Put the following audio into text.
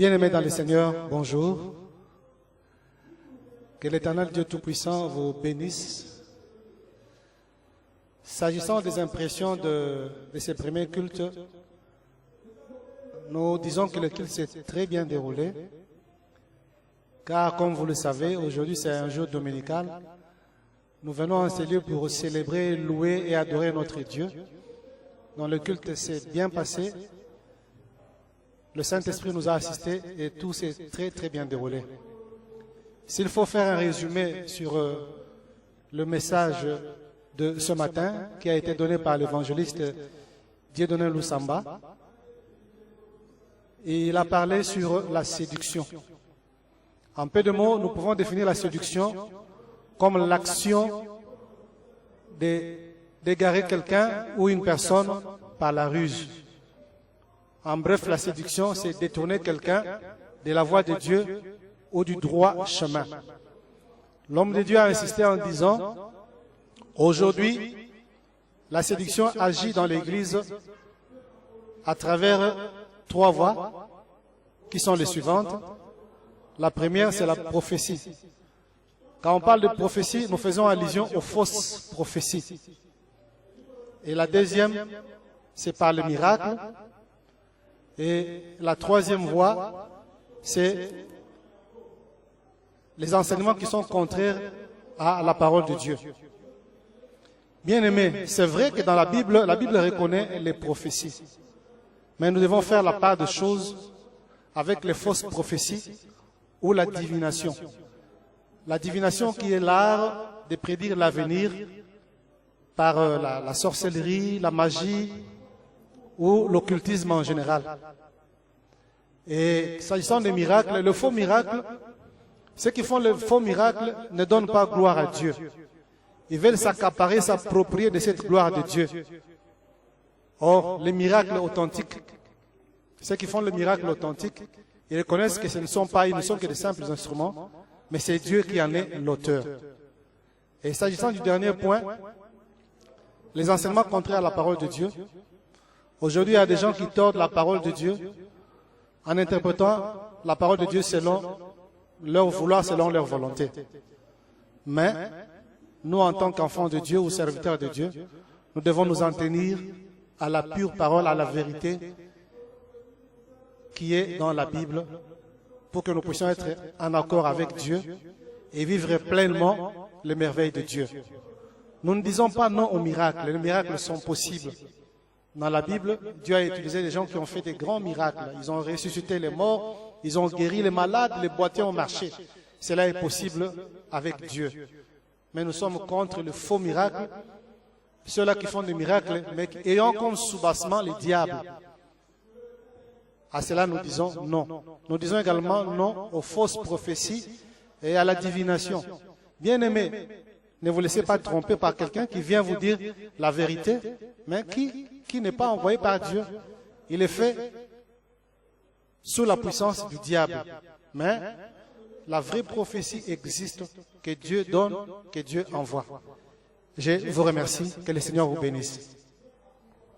Bien-aimés dans le Seigneur, bonjour. Que l'Éternel Dieu Tout-Puissant vous bénisse. S'agissant des impressions de ces premiers cultes, nous disons que le culte s'est très bien déroulé, car comme vous le savez, aujourd'hui c'est un jour dominical. Nous venons en ce lieu pour célébrer, louer et adorer notre Dieu. Donc le culte s'est bien passé. Le Saint-Esprit nous a assistés et tout s'est très bien déroulé. S'il faut faire un résumé sur le message de ce matin qui a été donné par l'évangéliste Dieudonné Lusamba, il a parlé sur la séduction. En peu de mots, nous pouvons définir la séduction comme l'action d'égarer quelqu'un ou une personne par la ruse. En bref, la séduction, c'est détourner quelqu'un de la voie de Dieu ou du droit chemin. L'homme de Dieu a insisté en disant, aujourd'hui, la séduction agit dans l'Église à travers 3 voies qui sont les suivantes. La première, c'est la prophétie. Quand on parle de prophétie, nous faisons allusion aux fausses prophéties. Et la deuxième, c'est par le miracle. Et la troisième voie, c'est les enseignements qui sont contraires à la parole de Dieu. Bien-aimés, c'est vrai que dans la Bible reconnaît les prophéties. Mais nous devons faire la part des choses avec les fausses prophéties ou la divination. La divination qui est l'art de prédire l'avenir par la sorcellerie, la magie ou l'occultisme en général. Et s'agissant des miracles, le faux miracle, ceux qui font le faux miracle ne donnent pas gloire à Dieu. Ils veulent s'accaparer, s'approprier de cette gloire de Dieu. Or, les miracles authentiques, ceux qui font le miracle authentique, ils reconnaissent que ils ne sont que de simples instruments, mais c'est Dieu qui en est l'auteur. Et s'agissant du dernier point, les enseignements contraires à la parole de Dieu, aujourd'hui il y a des gens qui tordent la parole de Dieu en interprétant la parole de Dieu selon leur vouloir, selon leur volonté. Mais, nous en tant qu'enfants de Dieu ou serviteurs de Dieu, nous devons nous en tenir à la pure parole, à la vérité qui est dans la Bible pour que nous puissions être en accord avec Dieu et vivre pleinement les merveilles de Dieu. Nous ne disons pas non aux miracles. Les miracles sont possibles. Dans la Bible, Dieu a utilisé des gens qui ont fait des grands miracles. Ils ont ressuscité les morts, ils ont guéri les malades, les boiteux ont marché. Cela est possible avec Dieu. Mais nous sommes contre le faux miracle, ceux-là qui font des miracles, mais ayant comme soubassement les diables. À cela, nous disons non. Nous disons également non aux fausses prophéties et à la divination. Bien-aimés, ne vous laissez pas tromper par quelqu'un qui vient vous dire la vérité, mais qui n'est pas envoyé par Dieu. Il est fait sous la puissance du diable. Mais la vraie prophétie existe, que Dieu donne, que Dieu envoie. Je vous remercie. Que le Seigneur vous bénisse.